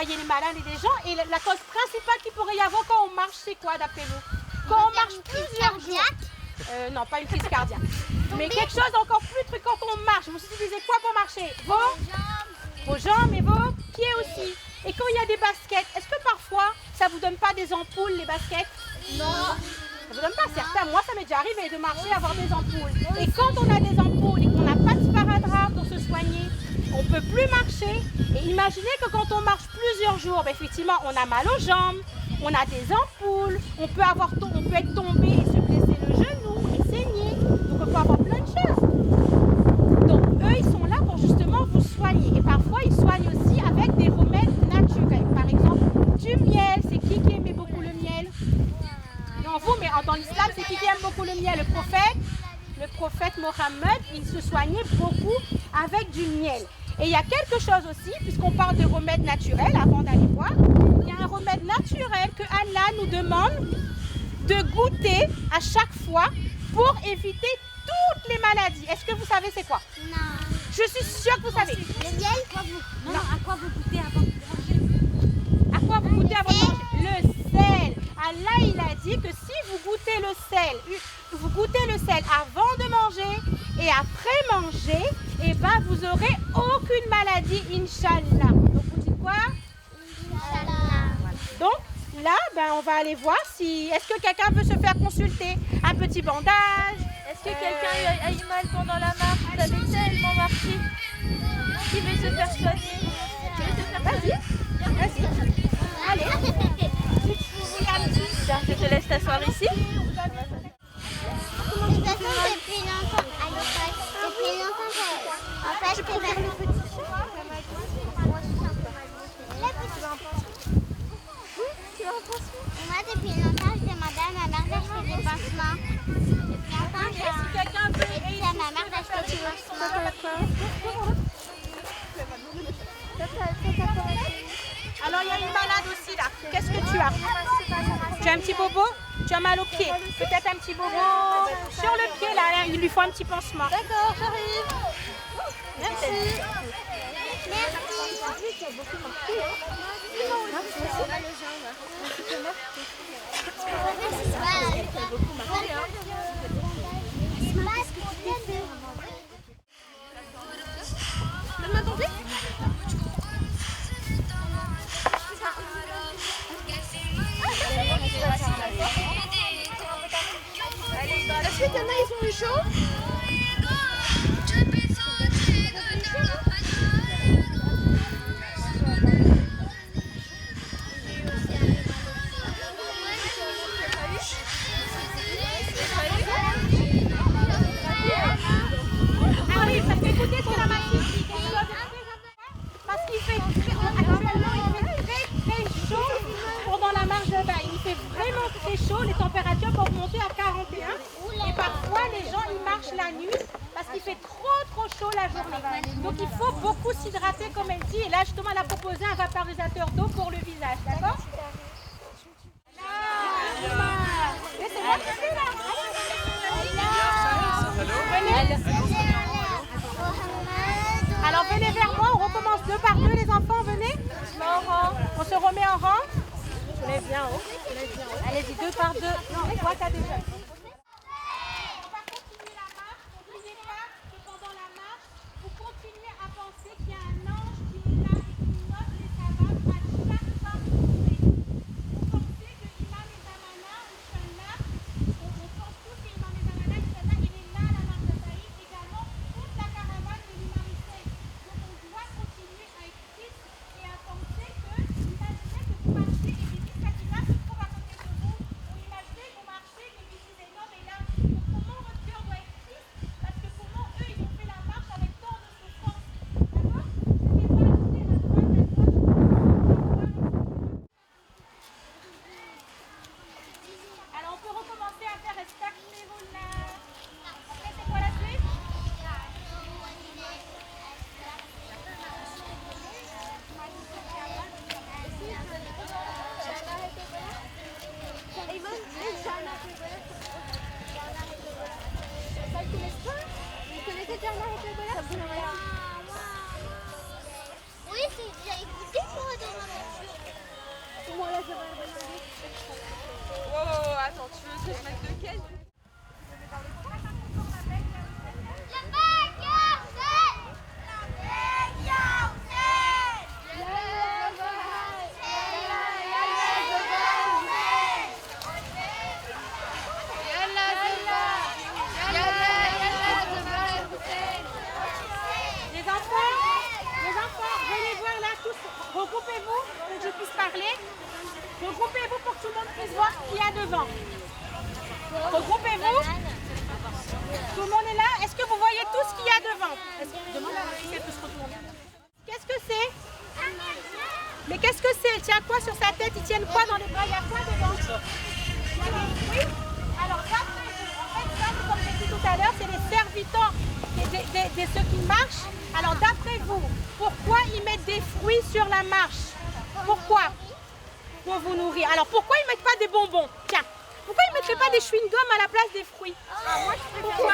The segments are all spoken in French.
nettoyer les maladies des gens. Et la cause principale qu'il pourrait y avoir quand on marche, c'est quoi d'après vous? Quand on marche plusieurs jours. Non, pas une crise cardiaque. Mais quelque chose encore plus truc quand on marche. Vous utilisez quoi pour marcher? Vos jambes et vos pieds aussi. Et quand il y a des baskets, est-ce que parfois ça vous donne pas des ampoules les baskets? Non. Ça vous donne pas certains. Moi ça m'est déjà arrivé de marcher et avoir des ampoules. Et quand on a des ampoules et qu'on n'a pas de sparadrap pour se soigner, on ne peut plus marcher. Et imaginez que quand on marche plusieurs jours, ben effectivement on a mal aux jambes, on a des ampoules, on peut être tombé et se blesser le genou et saigner. Donc on peut avoir plein de choses. Donc eux ils sont là pour justement vous soigner. Et parfois ils soignent aussi avec des remèdes naturels. Par exemple du miel. C'est qui aimait beaucoup le miel? Non vous, mais dans l'islam c'est qui aime beaucoup le miel? Le prophète Mohammed, il se soignait beaucoup avec du miel. Et il y a quelque chose aussi, puisqu'on parle de remèdes naturels, avant d'aller voir, il y a un remède naturel que Allah nous demande de goûter à chaque fois pour éviter toutes les maladies. Est-ce que vous savez c'est quoi? Non. Je suis sûre que vous savez. Le miel, Non, à quoi vous goûtez avant de manger? À quoi vous goûtez avant de manger? Le sel. Allah, il a dit que si vous goûtez le sel avant de manger et après manger, et ben vous aurez aucune maladie, Inch'Allah. Donc vous dites quoi? Inch'Allah. Donc là, ben, on va aller voir si... Est-ce que quelqu'un veut se faire consulter? Un petit bandage? Est-ce que quelqu'un a eu mal pendant la marche? Vous avez tellement marché. Qui veut se faire soigner? Vas-y. Allez. Tiens, je te laisse t'asseoir ici. De toute façon, depuis longtemps, à l'époque, en fait, Tu préfères le petit chat? Moi, depuis longtemps, je demandais à ma mère d'acheter des pansements. Depuis longtemps, Si quelqu'un veut j'ai dit à ma mère d'acheter des pansements. Alors il y a une malade aussi là. Qu'est-ce que tu as? Tu as un petit bobo? Tu as mal au pied? Peut-être un petit bobo sur le pied là. Il lui faut un petit pansement. D'accord, j'arrive. Merci. Donne-moi ton pied. Est-ce que t'en as, ils sont eu chaud? Ah oui, parce que écoutez ce que la machine dit. Parce qu'il fait actuellement il fait très chaud pendant la marche de bain. Il fait vraiment très chaud, les températures peuvent monter à 41. Et parfois les gens ils marchent la nuit parce qu'il fait trop chaud la journée. Donc il faut beaucoup s'hydrater comme elle dit. Et là justement elle a proposé un vaporisateur d'eau pour le visage, d'accord? Laissez-moi passer là. Alors venez vers moi, on recommence deux par deux les enfants, venez. On se remet en rang. Vous lève bien haut. Allez-y, deux par deux. Non, toi t'as déjà. On va continuer la marche. N'oubliez pas que pendant la marche, vous continuez à penser qu'il y a un ange qui est là et qui note les savates à chaque pas que vous faites. Vous pensez que l'imam et Zamana, Inch'Allah, on pense tous que l'imam et Zamana, Inch'Allah, il est là à la marche de Taïf, également toute la caravane de l'imam Hussein. Donc on doit continuer à être triste et à penser que, imaginez que vous marchez et des Sakina se trouvent à côté de vous, ou imaginez que vous marchez et que vous dites non mais là, donc comment votre cœur doit être triste? Parce que comment eux ils ont fait la marche avec tant de souffrance. D'accord? C'est pas à côté, à droite, à gauche. Alors on peut recommencer à faire Astaghfirullah. Après c'est quoi la suite? Oui, j'ai déjà écouté pour de maman. Oh, attends, tu veux que je mette lequel? Les enfants, venez voir là tous. Regroupez-vous pour que je puisse parler. Regroupez-vous pour que tout le monde puisse voir ce qu'il y a devant. Regroupez-vous. Tout le monde est là. Est-ce que vous voyez tout ce qu'il y a devant? Demande à la fille si elle peut se retourner. Qu'est-ce que c'est? Mais qu'est-ce que c'est? Il tient quoi sur sa tête? Ils tiennent quoi dans les bras? Il y a quoi devant? Il y a des fruits. Alors d'après vous, en fait, ça, comme j'ai dit tout à l'heure, c'est les serviteurs de ceux qui marchent. Alors d'après vous, pourquoi ils mettent des fruits sur la marche? Pourquoi? Pour vous nourrir. Alors pourquoi ils ne mettent pas des bonbons? Tiens, pourquoi ils ne mettraient pas des chewing-gums à la place des fruits? Pourquoi?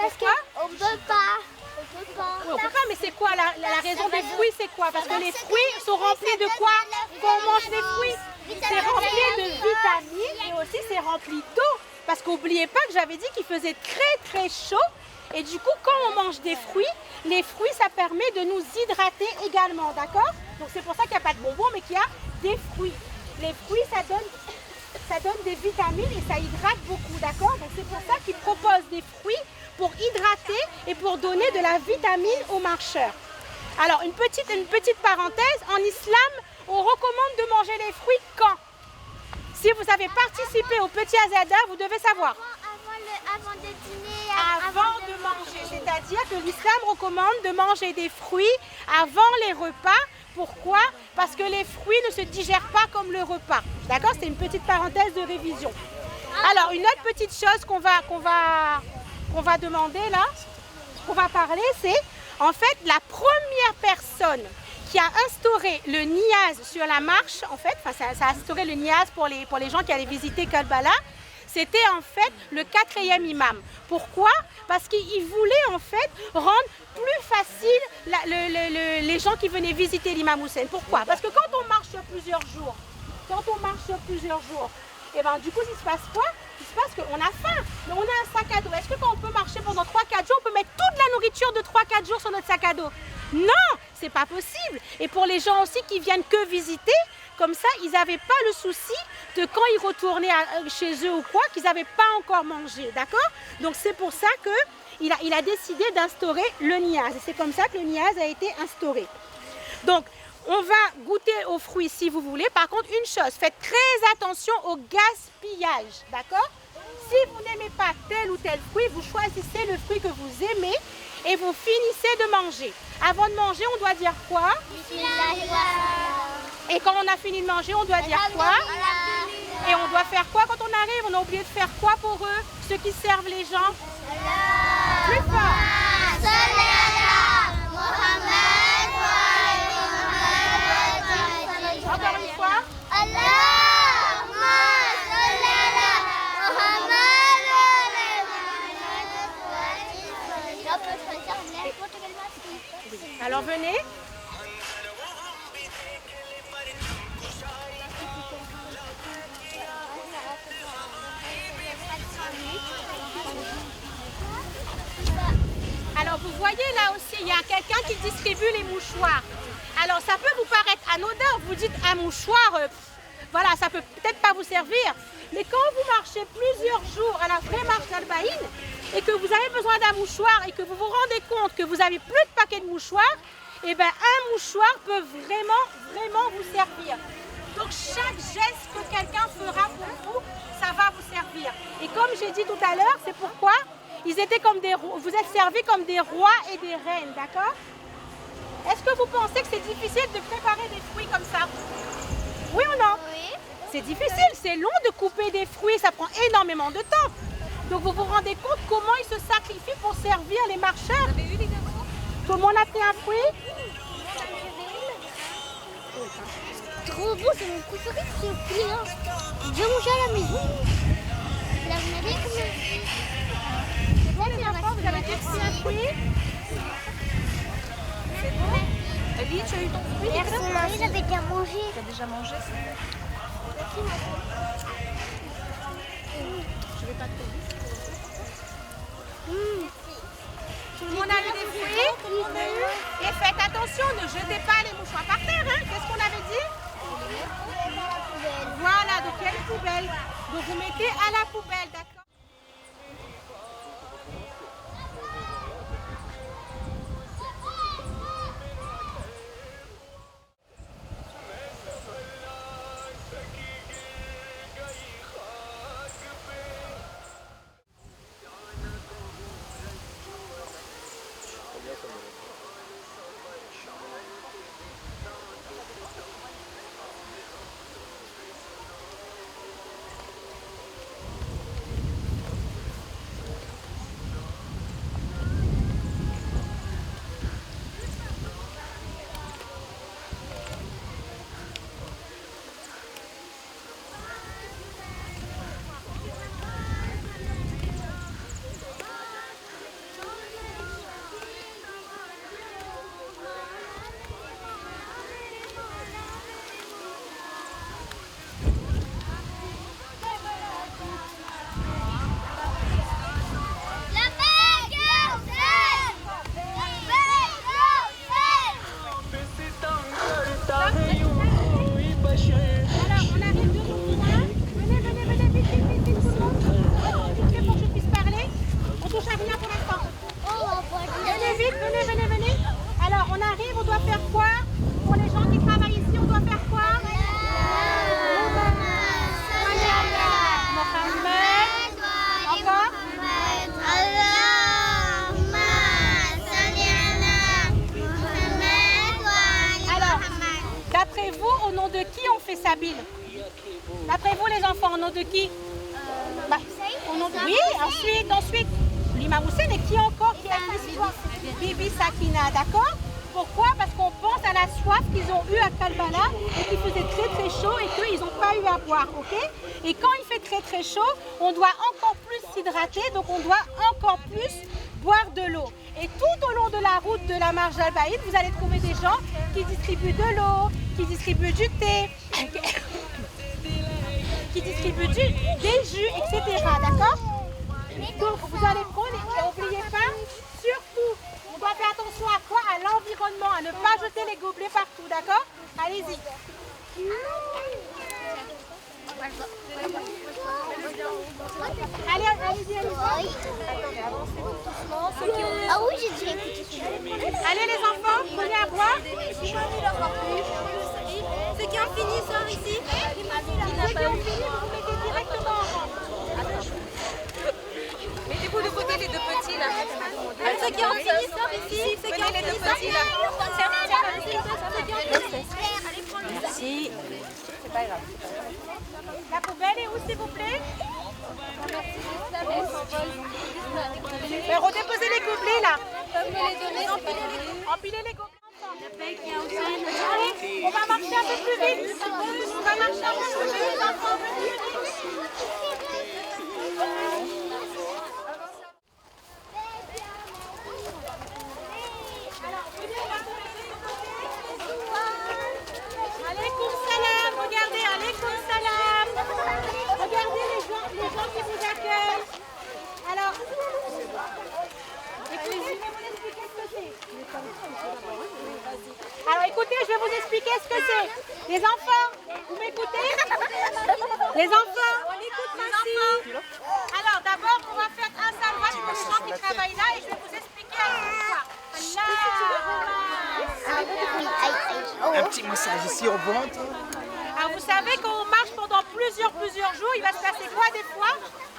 Parce qu'on ne peut pas. Oui, on peut pas, mais c'est quoi la raison des fruits? C'est quoi? Parce que les fruits sont remplis de quoi? Quand on mange des fruits, c'est rempli de vitamines et aussi c'est rempli d'eau. Parce qu'oubliez pas que j'avais dit qu'il faisait très très chaud. Et du coup, quand on mange des fruits, les fruits, ça permet de nous hydrater également, d'accord? Donc c'est pour ça qu'il n'y a pas de bonbons, mais qu'il y a des fruits. Les fruits, ça donne des vitamines et ça hydrate beaucoup, d'accord? Donc c'est pour ça qu'ils proposent des fruits pour hydrater et pour donner de la vitamine aux marcheurs. Alors une petite parenthèse, en islam, on recommande de manger les fruits quand? Si vous avez participé au petit Azada, vous devez savoir. Avant de dîner. Avant de manger, c'est-à-dire que l'islam recommande de manger des fruits avant les repas. Pourquoi? Parce que les fruits ne se digèrent pas comme le repas. D'accord? C'est une petite parenthèse de révision. Alors, une autre petite chose qu'on va demander là, qu'on va parler, c'est en fait la première personne qui a instauré le niyaz sur la marche, en fait, ça a instauré le niyaz pour les gens qui allaient visiter Kalbala. C'était en fait le 4e imam. Pourquoi? Parce qu'il voulait en fait rendre plus facile les gens qui venaient visiter l'imam Hussein. Pourquoi? Parce que quand on marche sur plusieurs jours, et ben du coup, il se passe quoi? Il se passe qu'on a faim, mais on a un sac à dos. Est-ce que quand on peut marcher pendant 3-4 jours, on peut mettre toute la nourriture de 3-4 jours sur notre sac à dos? Non, c'est pas possible. Et pour les gens aussi qui viennent que visiter, comme ça, ils n'avaient pas le souci de quand ils retournaient chez eux ou quoi, qu'ils n'avaient pas encore mangé, d'accord? Donc c'est pour ça qu'il a décidé d'instaurer le niyaz. Et c'est comme ça que le niyaz a été instauré. Donc, on va goûter aux fruits si vous voulez. Par contre, une chose, faites très attention au gaspillage, d'accord? Si vous n'aimez pas tel ou tel fruit, vous choisissez le fruit que vous aimez et vous finissez de manger. Avant de manger, on doit dire quoi? Et quand on a fini de manger, on doit dire quoi? Et on doit faire quoi quand on arrive? On a oublié de faire quoi pour eux? Ceux qui servent les gens? Plus fort! Encore une fois. Alors venez. Alors vous voyez là aussi, il y a quelqu'un qui distribue les mouchoirs. Alors ça peut vous paraître anodin, vous dites un mouchoir, voilà, ça peut peut-être pas vous servir. Mais quand vous marchez plusieurs jours à la vraie marche d'Al-Baïn et que vous avez besoin d'un mouchoir et que vous vous rendez compte que vous avez plus de paquets de mouchoirs, et bien un mouchoir peut vraiment vous servir. Donc chaque geste que quelqu'un fera pour vous, ça va vous servir. Et comme j'ai dit tout à l'heure, c'est pourquoi ils étaient comme vous êtes servis comme des rois et des reines, d'accord? Est-ce que vous pensez que c'est difficile de préparer des fruits comme ça? Oui ou non? Oui. C'est difficile, c'est long de couper des fruits, ça prend énormément de temps. Donc vous vous rendez compte comment ils se sacrifient pour servir les marcheurs? Vous avez eu les garçons? Comment on a pris un fruit? Trop beau, c'est mon préféré, c'est le fruit. Je mange à la maison. Là, vous n'avez combien? C'est bon les enfants, vous avez tous pris un fruit? C'est bon? Ellie, tu as eu ton fruit? Son mari l'avait déjà mangé. Tu as déjà mangé? Je vais pas trop vite. Tout le monde a eu des fruits? Et faites attention, ne jetez pas les mouchoirs par terre. Hein. Qu'est-ce qu'on avait dit? Voilà, donc il y a une poubelle. Donc vous mettez à la poubelle, d'accord? De qui on fait Sabine? D'après vous les enfants, au nom de qui? Au nom de... Oui, ensuite, Lima Hussein et qui encore qui a l'histoire? Bibi Sakina, d'accord? Pourquoi? Parce qu'on pense à la soif qu'ils ont eue à Kalbala et qu'il faisait très très chaud et qu'ils n'ont pas eu à boire, ok? Et quand il fait très très chaud, on doit encore plus s'hydrater, donc on doit encore plus boire de l'eau. Et tout au long de la route de la marche d'Al-Baïd, vous allez trouver des gens qui distribuent de l'eau, qui distribuent du thé, qui distribuent des jus, etc. D'accord? Donc vous allez prendre et n'oubliez pas, surtout, on doit faire attention à quoi? À l'environnement, à ne pas jeter les gobelets partout, d'accord? Allez-y. Allez-y. Ah oui, j'ai déjà écouté. Allez les enfants, prenez à boire. Ceux qui ont fini sortent ici. Ceux qui ont fini, vous mettez directement en rang. Mettez-vous de côté les deux petits là. Ceux qui ont fini sortent ici. Ceux qui ont fini sortent là. Merci. C'est pas grave. La poubelle est où s'il vous plaît? Redéposez les gobelets là. Empilez les gobelets. Allez, on va marcher un peu plus vite. On va marcher un peu plus vite les enfants. Regardez les gens qui vous accueillent. Alors, écoutez, je vais vous expliquer ce que c'est. Les enfants, vous m'écoutez? Les enfants, on écoute les enfants. Alors, d'abord, on va faire un salwa pour les gens qui travaillent là et je vais vous expliquer Un petit massage ici au ventre. Alors vous savez quand on marche pendant plusieurs jours, il va se passer quoi des fois?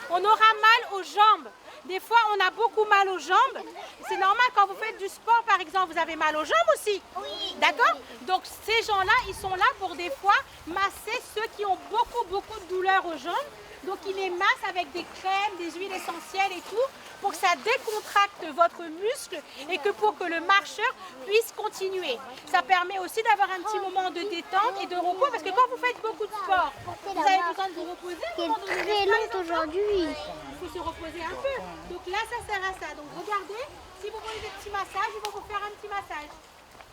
On aura mal aux jambes. Des fois on a beaucoup mal aux jambes. C'est normal quand vous faites du sport par exemple, vous avez mal aux jambes aussi. Oui. D'accord? Donc ces gens-là, ils sont là pour des fois masser ceux qui ont beaucoup de douleurs aux jambes. Donc ils les massent avec des crèmes, des huiles essentielles et tout pour que ça décontracte votre muscle et que pour que le marcheur puisse continuer. Ça permet aussi d'avoir un petit moment de détente et de repos parce que quand vous faites beaucoup de sport, vous avez besoin de vous reposer. Qui est très lente aujourd'hui. Il faut se reposer un peu. Donc là, ça sert à ça. Donc regardez, si vous voulez des petits massages, ils vont vous faire un petit massage.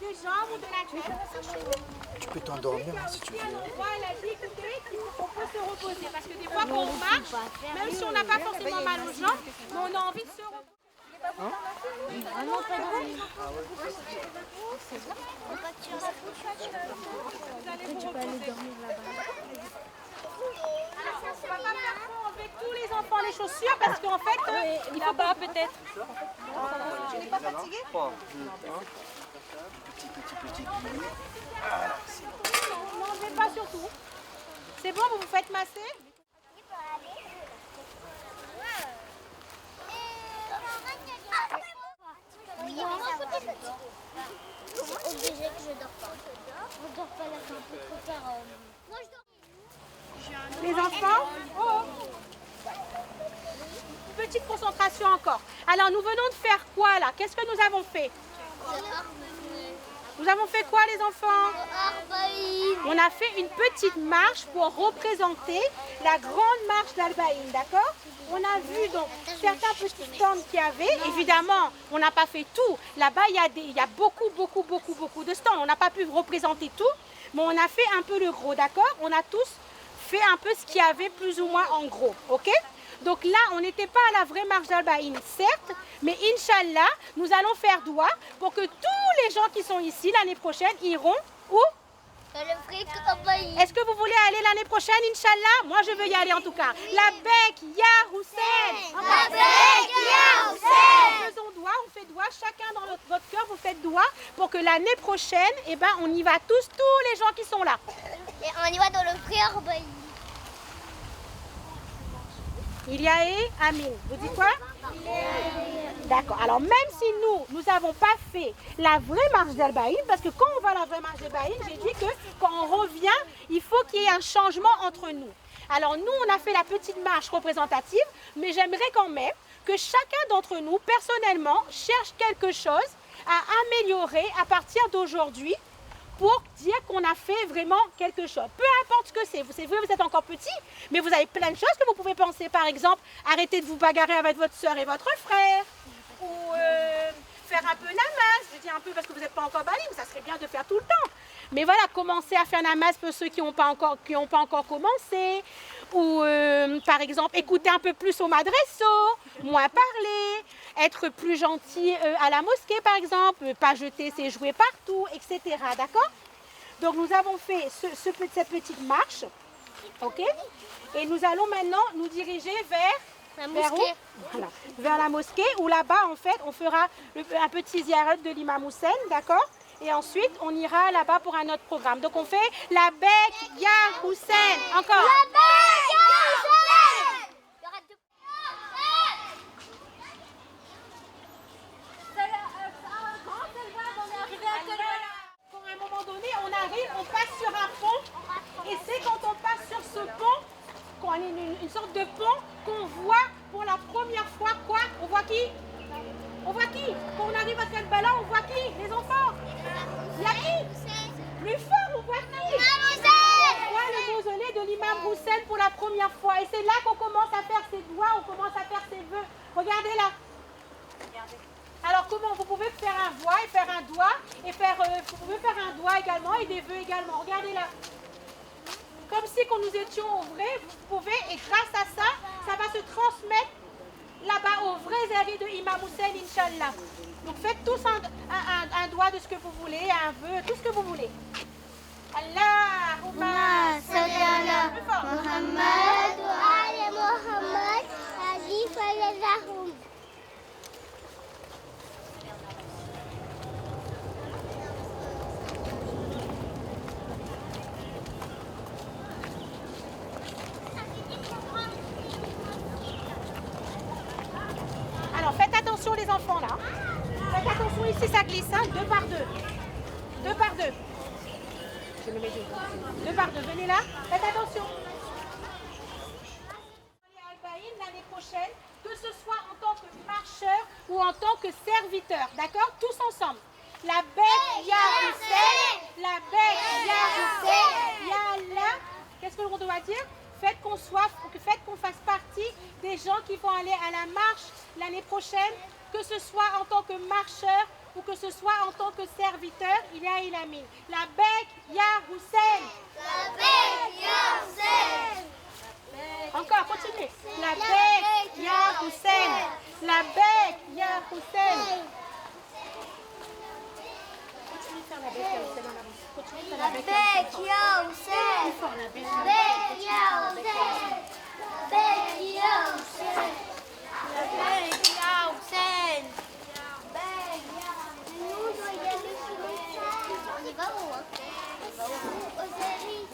des jambes ou de la tête. Tu peux t'endormir hein, si tu veux. Elle a dit, écoutez, on peut se reposer. Parce que des fois qu'on marche, même si on n'a pas forcément mal aux jambes, mais on a envie de se reposer. Ah non, pas dans les... Tu peux aller dormir là-bas. Alors, on ne va pas faire trop enlever tous les enfants les chaussures parce qu'en fait, il faut pas peut-être. Tu n'es pas fatigué? Petit. N'enlevez pas surtout. C'est bon, vous vous faites masser? C'est obligé que je dors pas. Je dors pas là, c'est un peu trop tard. Moi je dors. Les enfants, petite concentration encore. Alors nous venons de faire quoi là? Qu'est-ce que nous avons fait? Nous avons fait quoi les enfants? On a fait une petite marche pour représenter la grande marche d'Albaïn, d'accord? On a vu donc certains petits stands qu'il y avait. Évidemment, on n'a pas fait tout. Là-bas, il y a beaucoup de stands. On n'a pas pu représenter tout, mais on a fait un peu le gros, d'accord? On a tous fait un peu ce qu'il y avait plus ou moins en gros, ok? Donc là, on n'était pas à la vraie marche d'Albaïn, certes, mais Inch'Allah, nous allons faire doua pour que tous les gens qui sont ici l'année prochaine iront où? Est-ce que vous voulez aller l'année prochaine, Inch'Allah? Moi, je veux y aller en tout cas. La Bec Ya Hussein. La Bec Ya Hussein. Faisons doua, on fait doua, chacun dans votre cœur, vous faites doua pour que l'année prochaine, eh ben, on y va tous les gens qui sont là. Et on y va dans le prière. Il y a et Amin. Vous dites quoi? D'accord. Alors même si nous n'avons pas fait la vraie marche d'Albaïn, parce que quand on va à la vraie marche d'Albaïn, j'ai dit que quand on revient, il faut qu'il y ait un changement entre nous. Alors nous, on a fait la petite marche représentative, mais j'aimerais quand même que chacun d'entre nous, personnellement, cherche quelque chose à améliorer à partir d'aujourd'hui pour dire qu'on a fait vraiment quelque chose. Peu importe ce que c'est. Vous êtes encore petit, mais vous avez plein de choses que vous pouvez penser. Par exemple, arrêter de vous bagarrer avec votre soeur et votre frère. Ou faire un peu namaz. Je dis un peu parce que vous n'êtes pas encore balim, ça serait bien de faire tout le temps. Mais voilà, commencer à faire namaz pour ceux qui n'ont pas encore commencé. Ou par exemple, écouter un peu plus au madresso, moins parler, être plus gentil à la mosquée par exemple, pas jeter ses jouets partout, etc. D'accord? Donc nous avons fait cette petite marche, ok? Et nous allons maintenant nous diriger vers La mosquée. Voilà, vers la mosquée où là-bas en fait on fera un petit ziyarat de l'imam Hussein, d'accord? Et ensuite on ira là-bas pour un autre programme. Donc on fait la Bec Ya Hussein. Encore. La Bec Ya Hussein. Pour un moment donné, on arrive, on passe sur un pont. Et c'est quand on passe sur ce pont, qu'on est une sorte de pont, qu'on voit pour la première fois quoi? On voit qui? On voit qui? Quand on arrive à Kalbala, on voit qui? Les enfants? Il y a qui? Plus fort, on voit qui? On voit le mausolée de l'imam Hussein pour la première fois. Et c'est là qu'on commence à faire ses doigts, on commence à faire ses vœux. Regardez là. Alors comment vous pouvez faire un voix et faire un doigt et faire, vous pouvez faire un doigt également et des vœux également. Regardez là. Comme si quand nous étions au vrai, vous pouvez, et grâce à ça, ça va se transmettre là-bas au vrai zéri de Imam Hussein, Inch'Allah. Donc faites tous un doigt de ce que vous voulez, un vœu, tout ce que vous voulez. Allahumma salli ala Muhammad wa ala Muhammad Ali faladahum. Alors faites attention les enfants là. Faites attention ici, ça glisse, hein, 2 par 2. 2 par 2. Je me mets 2 par 2. Venez là, faites attention. L'année prochaine, que ce soit en tant que marcheur ou en tant que serviteur, d'accord? Tous ensemble. La Bec Ya Hussein, la Bec Ya Hussein, Ya Allah. Qu'est-ce que l'on doit dire? Faites qu'on fasse partie des gens qui vont aller à la marche l'année prochaine, que ce soit en tant que marcheur ou que ce soit en tant que serviteur, il y a Ilamin. La Bek Ya Hussein. La Bek Ya Hussein. Encore, continuez. La Bek Ya Hussein. La Bek Ya Hussein. Continue de faire la Bek Ya Hussein dans la bouche. Continue de faire la Bek Ya Hussein. Plus fort, la Bek Ya Hussein. On y va où, hein? Aux Aries.